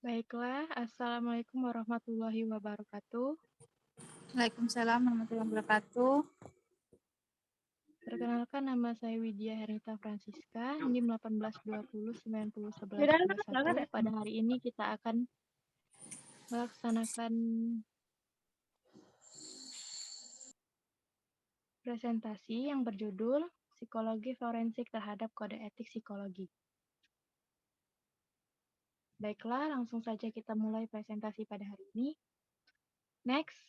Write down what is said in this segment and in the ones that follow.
Baiklah, Assalamualaikum warahmatullahi wabarakatuh. Waalaikumsalam warahmatullahi wabarakatuh. Perkenalkan, nama saya Widya Hernita Francisca, NIM 1820901121. Pada hari ini kita akan melaksanakan presentasi yang berjudul Psikologi Forensik terhadap Kode Etik Psikologi. Baiklah, langsung saja kita mulai presentasi pada hari ini. Next.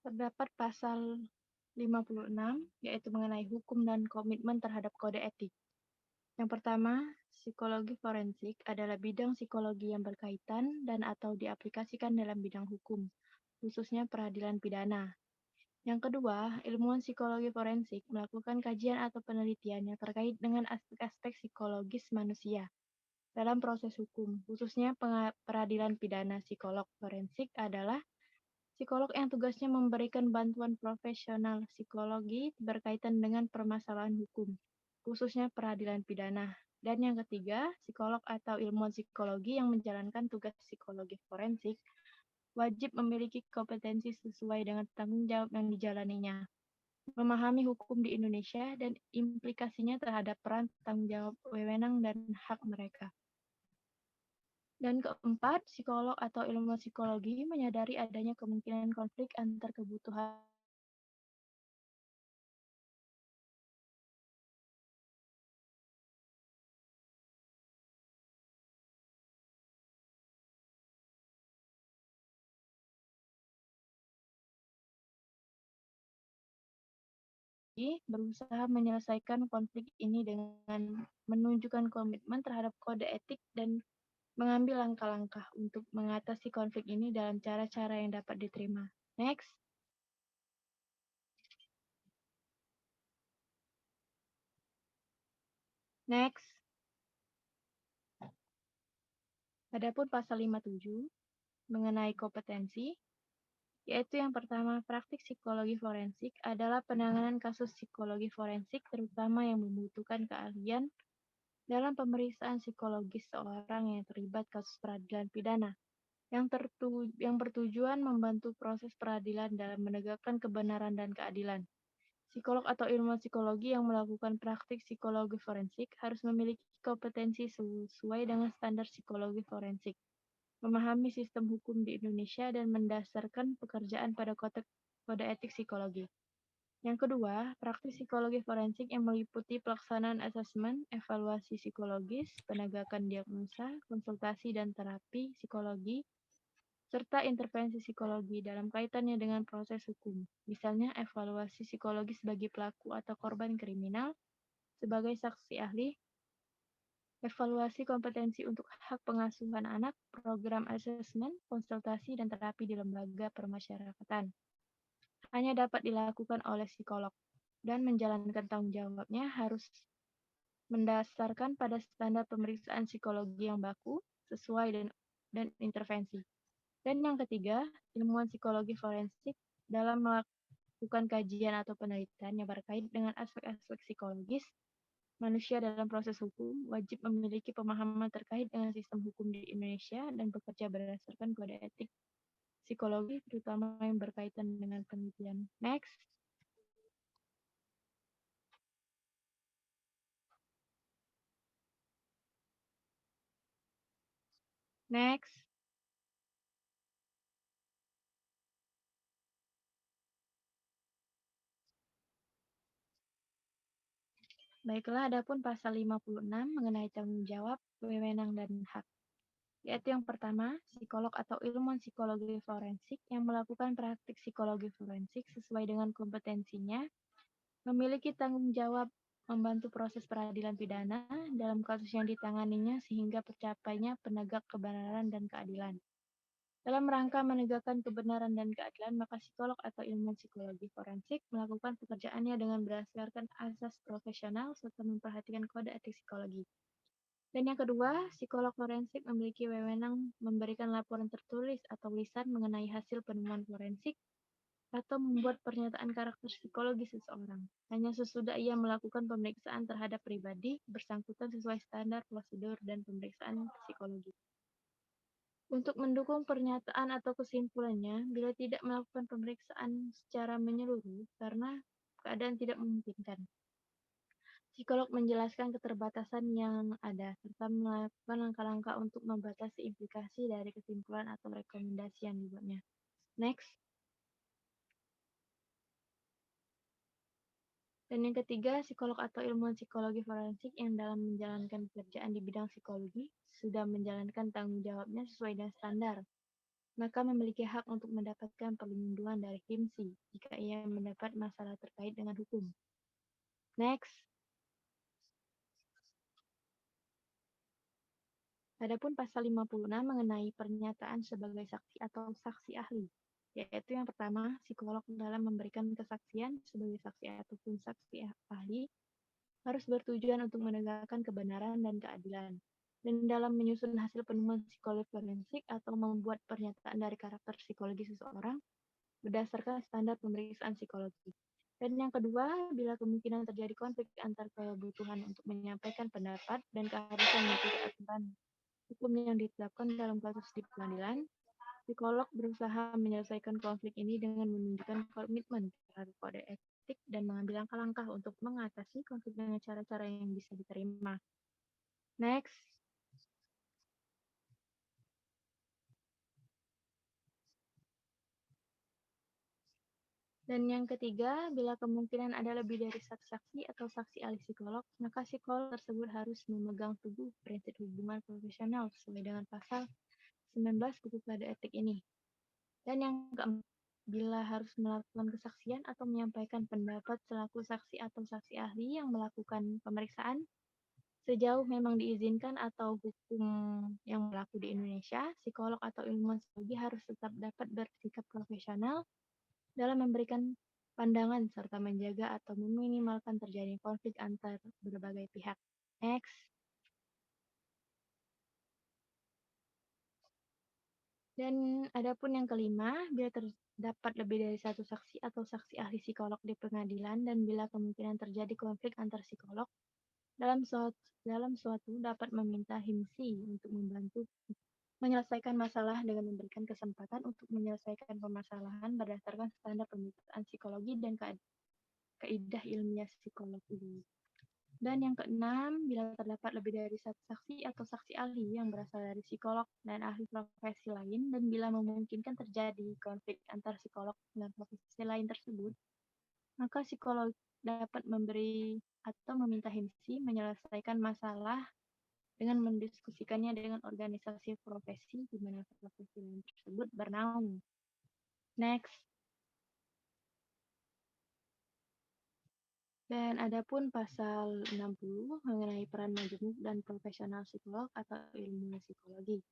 Terdapat pasal 56, yaitu mengenai hukum dan komitmen terhadap kode etik. Yang pertama, psikologi forensik adalah bidang psikologi yang berkaitan dan atau diaplikasikan dalam bidang hukum, khususnya peradilan pidana. Yang kedua, ilmuwan psikologi forensik melakukan kajian atau penelitian yang terkait dengan aspek-aspek psikologis manusia dalam proses hukum, khususnya peradilan pidana. Psikolog forensik adalah psikolog yang tugasnya memberikan bantuan profesional psikologi berkaitan dengan permasalahan hukum, khususnya peradilan pidana. Dan yang ketiga, psikolog atau ilmuwan psikologi yang menjalankan tugas psikologi forensik wajib memiliki kompetensi sesuai dengan tanggung jawab yang dijalaninya, memahami hukum di Indonesia dan implikasinya terhadap peran, tanggung jawab, wewenang, dan hak mereka. Dan keempat, psikolog atau ilmuwan psikologi menyadari adanya kemungkinan konflik antar kebutuhan berusaha menyelesaikan konflik ini dengan menunjukkan komitmen terhadap kode etik dan mengambil langkah-langkah untuk mengatasi konflik ini dalam cara-cara yang dapat diterima. Next. Next. Adapun pasal 57 mengenai kompetensi, yaitu yang pertama, praktik psikologi forensik adalah penanganan kasus psikologi forensik terutama yang membutuhkan keahlian dalam pemeriksaan psikologis seorang yang terlibat kasus peradilan pidana, yang bertujuan membantu proses peradilan dalam menegakkan kebenaran dan keadilan. Psikolog atau ilmuwan psikologi yang melakukan praktik psikologi forensik harus memiliki kompetensi sesuai dengan standar psikologi forensik, memahami sistem hukum di Indonesia dan mendasarkan pekerjaan pada kode etik psikologi. Yang kedua, praktik psikologi forensik yang meliputi pelaksanaan asesmen, evaluasi psikologis, penegakan diagnosa, konsultasi dan terapi psikologi, serta intervensi psikologi dalam kaitannya dengan proses hukum. Misalnya, evaluasi psikologis bagi pelaku atau korban kriminal sebagai saksi ahli, evaluasi kompetensi untuk hak pengasuhan anak, program asesmen, konsultasi, dan terapi di lembaga permasyarakatan. Hanya dapat dilakukan oleh psikolog, dan menjalankan tanggung jawabnya harus mendasarkan pada standar pemeriksaan psikologi yang baku, sesuai dan intervensi. Dan yang ketiga, ilmuwan psikologi forensik dalam melakukan kajian atau penelitian yang berkait dengan aspek-aspek psikologis manusia dalam proses hukum wajib memiliki pemahaman terkait dengan sistem hukum di Indonesia dan bekerja berdasarkan kode etik psikologi, terutama yang berkaitan dengan penelitian. Next. Next. Baiklah, adapun pasal 56 mengenai tanggung jawab, wewenang, dan hak. Yaitu yang pertama, psikolog atau ilmuwan psikologi forensik yang melakukan praktik psikologi forensik sesuai dengan kompetensinya, memiliki tanggung jawab membantu proses peradilan pidana dalam kasus yang ditanganinya sehingga tercapainya penegak kebenaran dan keadilan. Dalam rangka menegakkan kebenaran dan keadilan, maka psikolog atau ilmuwan psikologi forensik melakukan pekerjaannya dengan berdasarkan asas profesional serta memperhatikan kode etik psikologi. Dan yang kedua, psikolog forensik memiliki wewenang memberikan laporan tertulis atau lisan mengenai hasil penemuan forensik, atau membuat pernyataan karakter psikologis seseorang, hanya sesudah ia melakukan pemeriksaan terhadap pribadi bersangkutan sesuai standar prosedur dan pemeriksaan psikologi. Untuk mendukung pernyataan atau kesimpulannya, bila tidak melakukan pemeriksaan secara menyeluruh karena keadaan tidak memungkinkan. Psikolog menjelaskan keterbatasan yang ada, serta melakukan langkah-langkah untuk membatasi implikasi dari kesimpulan atau rekomendasi yang dibuatnya. Next. Dan yang ketiga, psikolog atau ilmuwan psikologi forensik yang dalam menjalankan pekerjaan di bidang psikologi sudah menjalankan tanggung jawabnya sesuai dengan standar, maka memiliki hak untuk mendapatkan perlindungan dari HIMSI jika ia mendapat masalah terkait dengan hukum. Next. Adapun pasal 56 mengenai pernyataan sebagai saksi atau saksi ahli, yaitu yang pertama, psikolog dalam memberikan kesaksian sebagai saksi ataupun saksi ahli harus bertujuan untuk menegakkan kebenaran dan keadilan. Dan dalam menyusun hasil penemuan psikologi forensik atau membuat pernyataan dari karakter psikologi seseorang berdasarkan standar pemeriksaan psikologi. Dan yang kedua, bila kemungkinan terjadi konflik antar kebutuhan untuk menyampaikan pendapat dan keharusan mengikuti aturan hukum yang ditetapkan dalam kasus di pengadilan, psikolog berusaha menyelesaikan konflik ini dengan menunjukkan komitmen terhadap kode etik dan mengambil langkah-langkah untuk mengatasi konflik dengan cara-cara yang bisa diterima. Next. Dan yang ketiga, bila kemungkinan ada lebih dari satu saksi atau saksi ahli psikolog, maka psikolog tersebut harus memegang teguh prinsip hubungan profesional sesuai dengan pasal 19 Buku Kode Etik ini. Dan yang keempat, bila harus melakukan kesaksian atau menyampaikan pendapat selaku saksi atau saksi ahli yang melakukan pemeriksaan, sejauh memang diizinkan atau hukum yang berlaku di Indonesia, psikolog atau ilmuwan psikologi harus tetap dapat bersikap profesional dalam memberikan pandangan serta menjaga atau meminimalkan terjadinya konflik antar berbagai pihak. Next. Dan adapun yang kelima, bila terdapat lebih dari satu saksi atau saksi ahli psikolog di pengadilan dan bila kemungkinan terjadi konflik antar psikolog dalam suatu dapat meminta HIMSI untuk membantu menyelesaikan masalah dengan memberikan kesempatan untuk menyelesaikan permasalahan berdasarkan standar pemeriksaan psikologi dan kaidah ilmiah psikologi. Dan yang keenam, bila terdapat lebih dari satu saksi atau saksi ahli yang berasal dari psikolog dan ahli profesi lain, dan bila memungkinkan terjadi konflik antar psikolog dan profesi lain tersebut, maka psikolog dapat memberi atau meminta HIMSI menyelesaikan masalah dengan mendiskusikannya dengan organisasi profesi di mana profesi lain tersebut bernaung. Next. Dan adapun pasal 60 mengenai peran majemuk dan profesional psikolog atau ilmuwan psikologi.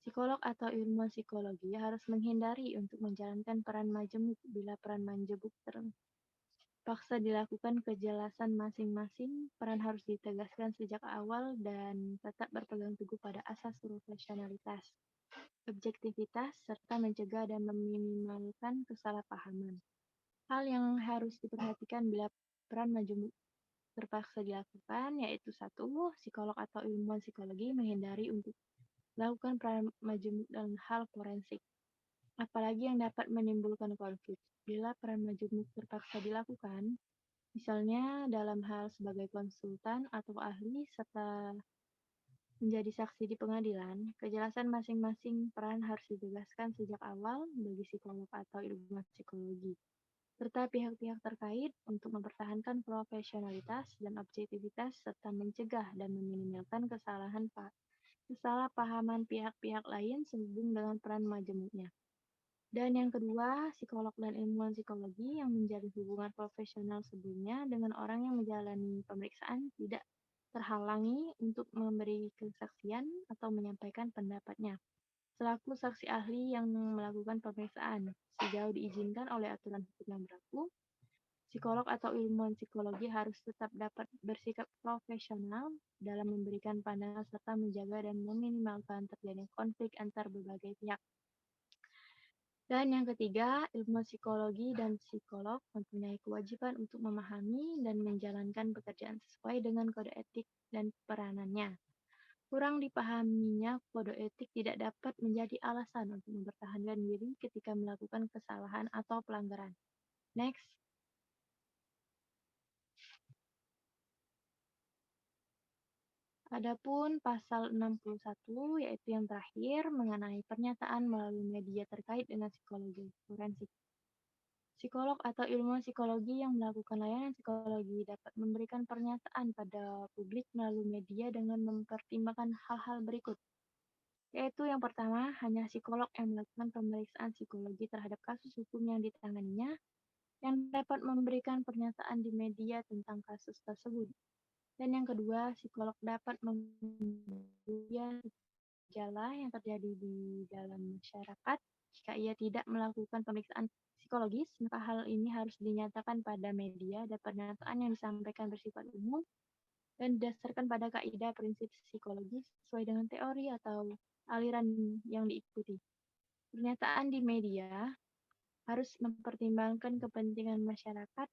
Psikolog atau ilmuwan psikologi harus menghindari untuk menjalankan peran majemuk bila peran majemuk terpaksa dilakukan kejelasan masing-masing, peran harus ditegaskan sejak awal dan tetap berpegang teguh pada asas profesionalitas, objektivitas, serta mencegah dan meminimalkan kesalahpahaman. Hal yang harus diperhatikan bila peran majemuk terpaksa dilakukan, yaitu satu, psikolog atau ilmuwan psikologi menghindari untuk melakukan peran majemuk dalam hal forensik, apalagi yang dapat menimbulkan konflik. Bila peran majemuk terpaksa dilakukan, misalnya dalam hal sebagai konsultan atau ahli serta menjadi saksi di pengadilan, kejelasan masing-masing peran harus ditegaskan sejak awal bagi psikolog atau ilmuwan psikologi serta pihak-pihak terkait untuk mempertahankan profesionalitas dan objektivitas serta mencegah dan meminimalkan kesalahpahaman pihak-pihak lain sehubung dengan peran majemuknya. Dan yang kedua, psikolog dan ilmuwan psikologi yang menjalin hubungan profesional sebelumnya dengan orang yang menjalani pemeriksaan tidak terhalangi untuk memberi kesaksian atau menyampaikan pendapatnya selaku saksi ahli yang melakukan pemeriksaan, sejauh diizinkan oleh aturan hukum yang berlaku, psikolog atau ilmuwan psikologi harus tetap dapat bersikap profesional dalam memberikan pandangan serta menjaga dan meminimalkan terjadinya konflik antar berbagai pihak. Dan yang ketiga, ilmu psikologi dan psikolog mempunyai kewajiban untuk memahami dan menjalankan pekerjaan sesuai dengan kode etik dan peranannya. Kurang dipahaminya kode etik tidak dapat menjadi alasan untuk mempertahankan diri ketika melakukan kesalahan atau pelanggaran. Next. Adapun pasal 61 yaitu yang terakhir mengenai pernyataan melalui media terkait dengan psikologi forensik. Psikolog atau ilmuwan psikologi yang melakukan layanan psikologi dapat memberikan pernyataan pada publik melalui media dengan mempertimbangkan hal-hal berikut. Yaitu yang pertama, hanya psikolog yang melakukan pemeriksaan psikologi terhadap kasus hukum yang ditanganinya yang dapat memberikan pernyataan di media tentang kasus tersebut. Dan yang kedua, psikolog dapat memberikan gejala yang terjadi di dalam masyarakat. Jika ia tidak melakukan pemeriksaan psikologis, maka hal ini harus dinyatakan pada media dan pernyataan yang disampaikan bersifat umum dan didasarkan pada kaidah prinsip psikologis sesuai dengan teori atau aliran yang diikuti. Pernyataan di media harus mempertimbangkan kepentingan masyarakat,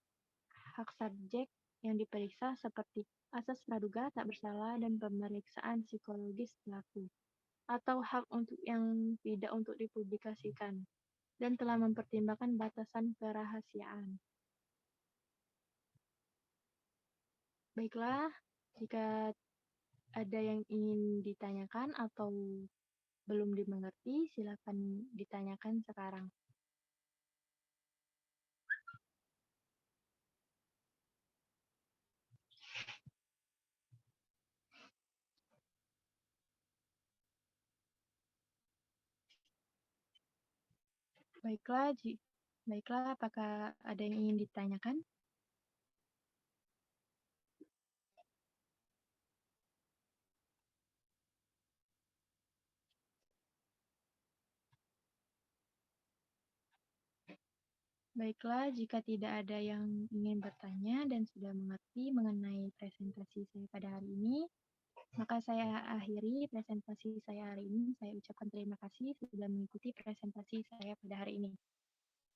hak subjek yang diperiksa seperti asas praduga tak bersalah dan pemeriksaan psikologis pelaku, atau hak untuk yang tidak untuk dipublikasikan, dan telah mempertimbangkan batasan kerahasiaan. Baiklah, jika ada yang ingin ditanyakan atau belum dimengerti, silakan ditanyakan sekarang. Baiklah, apakah ada yang ingin ditanyakan? Baiklah, jika tidak ada yang ingin bertanya dan sudah mengerti mengenai presentasi saya pada hari ini, maka saya akhiri presentasi saya hari ini. Saya ucapkan terima kasih sudah mengikuti presentasi saya pada hari ini.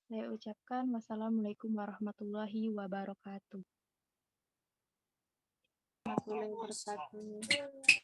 Saya ucapkan wassalamualaikum warahmatullahi wabarakatuh. Warahmatullahi wabarakatuh.